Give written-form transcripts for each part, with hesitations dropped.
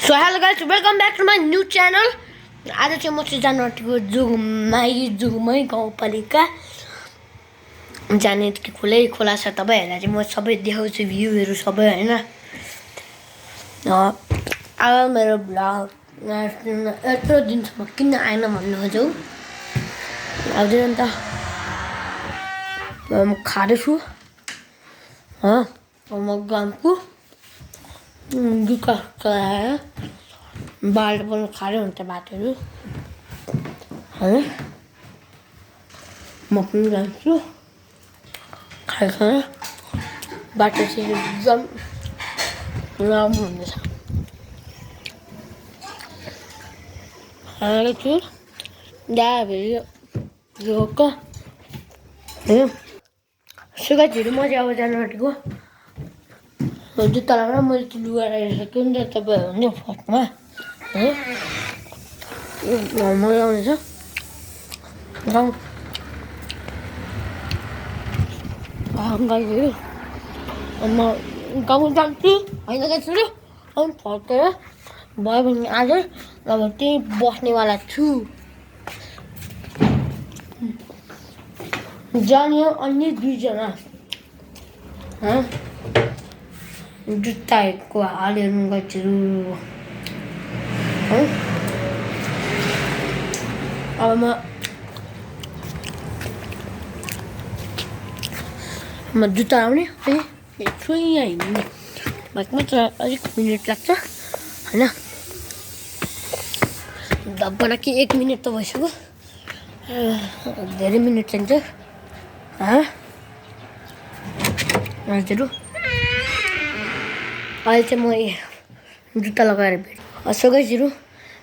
So hello guys welcome back to my new channel. आज चाहिँ म चाहिँ जानु आँटेको जुगमै गाउँपालिका जाने खुलै खोला छ। तपाईँहरूलाई चाहिँ म सबै देखाउँछु भ्यूहरू सबै होइन। अब मेरो भ्लग यत्रो दिनसम्म किन आएन भन्नु खोज्यौ आउँदैन नि त। म खाँदैछु म गाउँको दुःख चलाएर बाल्टी पनि खाँदै हुन्छ भातहरू होइन। म पनि जान्छु खाएर बाटो चाहिँ एकदम राम्रो हुँदैछ। खाएर चाहिँ दाबेरी होइन सुगाइहरू म चाहिँ अब जानु आँटेको जुत्ता लगाएर मैले चाहिँ लुगा लगाइसकेको नि त तपाईँहरू नि फर्स्टमा है मजा आउँदैछ। गाईहरू म गाउँ जान्छु होइन गाईहरू अनि फर्केर भयो भने आज अब त्यहीँ बस्नेवाला छु। जाने अन्य दुईजना जुत्ताहरूको हालेर गाईहरू है। अब म जुत्ता लाउने है एकछिन यहाँ हिँड्ने बाइकमा त अलिक मिनट लाग्छ होइन। धब्बना कि 1 मिनट त भइसक्यो धेरै मिनट चाहिन्छ हजुर। अहिले चाहिँ म जुत्ता लगाएर भेट्छु गाईहरू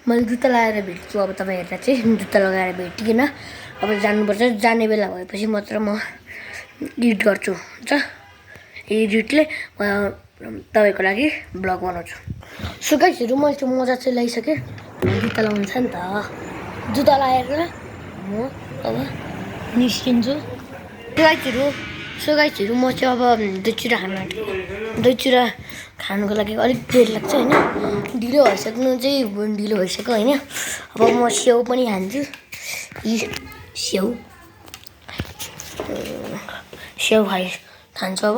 मैले जुत्ता लगाएर भेट्छु। अब तपाईँहरूलाई चाहिँ जुत्ता लगाएर भेटिकन अब जानुपर्छ। जाने बेला भएपछि मात्र म एडिट गर्छु हुन्छ। एडिटले तपाईँको लागि ब्लग बनाउँछु। सो गाईहरू मैले चाहिँ मोजा चाहिँ लगाइसकेँ जुत्ता लगाउनु छ नि त। जुत्ता लगाएर म अब निस्किन्छु गाईहरू म चाहिँ अब दही चिरा खानुको लागि अलिक देर लाग्छ होइन। ढिलो भइसक्यो होइन। अब म स्याउ पनि खान्छु। स्याउ खान्छु अब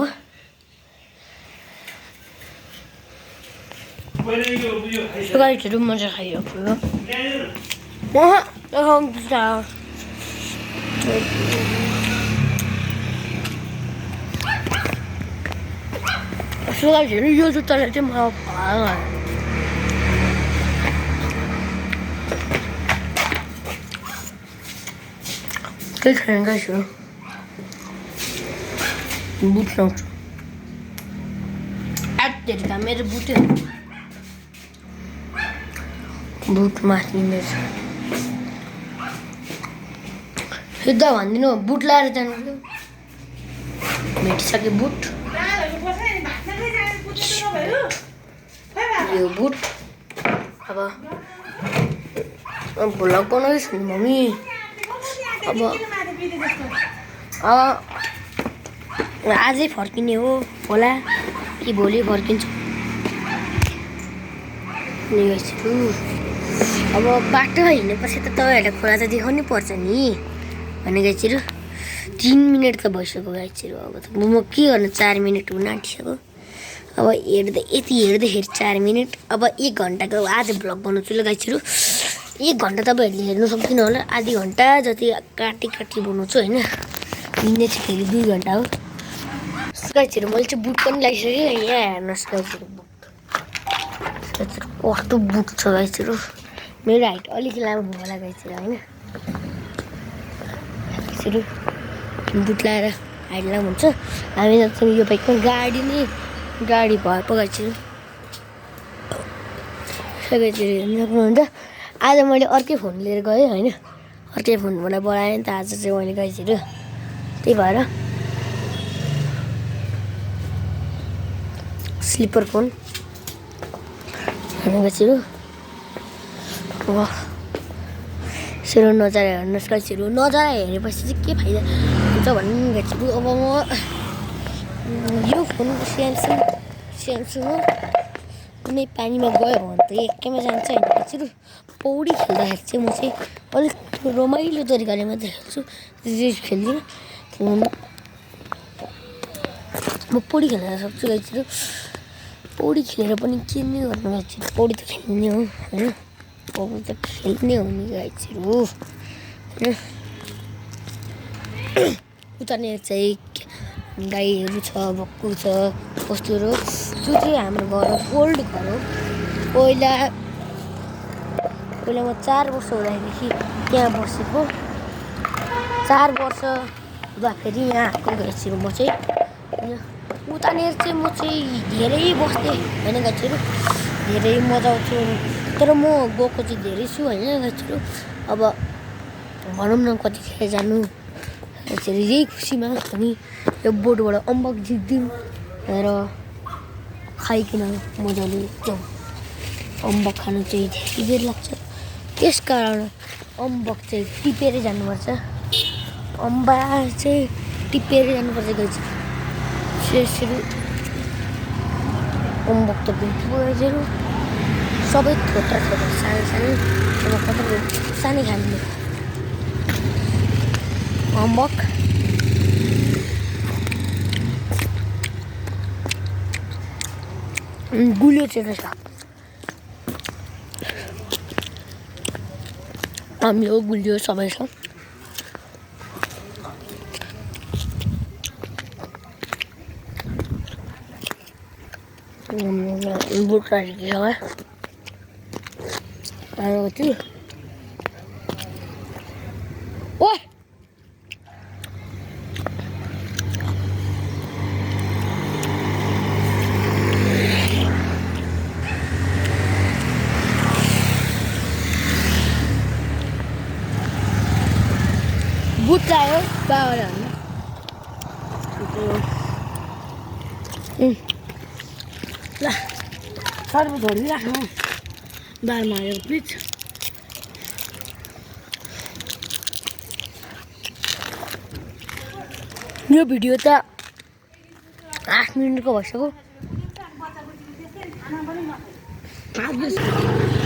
गाईहरू मजा खाइरहेको गाईहरू यो जुत्ताले चाहिँ मलाई केही छैन गाईहरू बुट लाउँछु एटेरिका मेरो बुटै बुट माथिनेछ सिधा भनिदिनु बुट लगाएर जानु भेटिसक्यो बुट यो बुट अब भ्लग बनाउँदैछ नि मम्मी। अब आजै फर्किने हो होला कि भोलि फर्किन्छु अब बाटो हिँडेपछि त तपाईँहरूलाई खोला त देखाउनै पर्छ नि भने गाईहरू 3 मिनट त भइसक्यो गाईहरू। अब त म के गर्नु 4 मिनट हुन आँटिसक्यो। अब यति हेर्दाखेरि 4 मिनट अब 1 घन्टाको आज भ्लग बनाउँछु ल गाईहरू। 1 घन्टा तपाईँहरूले हेर्नु सक्दिनँ होला आधी घन्टा जति काटी बनाउँछु होइन। हिँड्ने चाहिँ फेरि 2 घन्टा हो गाईहरू। मैले चाहिँ बुट पनि लगाइसकेँ यहाँ हेर्नुहोस् गाईहरू बुट कस्तो बुट छ गाईहरू। मेरो हाइट अलिक लामो होला गाईहरू होइन। बुट लगाएर हाइट लामो हुन्छ। हामी जान्छौँ यो बाइकमा गाडी भए पो गाईहरू हेर्नु सक्नुहुन्छ। आज मैले अर्कै फोन लिएर गएँ होइन। अर्कै फोनबाट बनाएँ नि त आज चाहिँ मैले गाईहरू। त्यही भएर स्लिपर फोन गाईहरू। अब यसो नजारा हेर्नुहोस् गाईहरू। नजारा हेरेपछि चाहिँ के फाइदा हुन्छ भन्नु गाईहरू। अब म यो फोन स्यामसङ हो कुनै पानीमा गयो भने त एकैमा जान्छ होइन गाइजहरू। पौडी खेल्दाखेरि चाहिँ म चाहिँ अलिक रमाइलो तरिकाले मात्रै खेल्छु, रेस खेल्दिनँ। म पौडी खेल्न सक्छु गाइजहरू। पौडी खेलेर पनि के नै गर्नु गाइजहरू, पौडी त खेल्ने हो होइन, पौडी त खेल्ने हो नि गाइजहरू होइन। उतानिर चाहिँ गाईहरू छ, बक्खु छ, कस्तोहरू त्यो चाहिँ हाम्रो घर ओल्ड घर हो। पहिला म 4 वर्ष हुँदादेखि त्यहाँ बसेको। 4 वर्ष हुँदाखेरि यहाँ आएको गाइजहरू म चाहिँ होइन। उतानिर चाहिँ म चाहिँ धेरै बस्थेँ होइन गाइजहरू, धेरै मजा आउँथ्यो। तर म गएको चाहिँ धेरै छु होइन गाइजहरू। अब भनौँ न कतिखेर जानु गाइजहरू, यही खुसीमा हामी यो बोटबाट अम्बक झिक्दिउँ र खाइकन मजाले जाउँ। अम्बक खानु चाहिँ धेरै बेर लाग्छ, त्यस कारण अम्बक चाहिँ टिपेरै जानुपर्छ। अम्बा चाहिँ टिपेरै जानुपर्छ गाइजहरू। यसरी अम्बक त भेट्यो गाइजहरू, सबै थोत्रा थोत्रा सानो सानो सानै खानु अम्बक। गुलियो चाहिँ रहेछ, अम्लो गुलियो सबै छ। बुट राखेको छ आएको थियो। ओए बुट लाग्यो बाबाले भन्नु। ल सर्व धोरिराख्नु बारमा आयो प्लिज। यो भिडियो त 8 मिनटको भइसक्यो।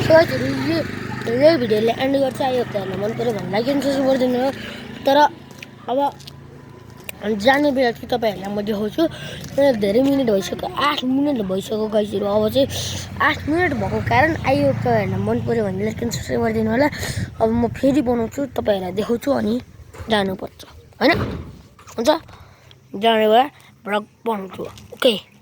सोचहरू यही भिडियोले एन्ड गर्छ। आयो तपाईँहरूलाई मन पऱ्यो भने लाइक एन्ड सब्सक्राइब गरिदिनु हो। तर अब जाने बेला चाहिँ तपाईँहरूलाई म देखाउँछु। धेरै मिनट भइसक्यो, 8 मिनट भइसक्यो गाइजहरू। अब चाहिँ 8 मिनट भएको कारण आयो तपाईँहरूलाई मन पऱ्यो भने लाइक एन्ड सब्सक्राइब गरिदिनु होला। अब म फेरि बनाउँछु, तपाईँहरूलाई देखाउँछु अनि जानुपर्छ होइन। हुन्छ जाने बेला भ्लग बनाउँछु। ओके।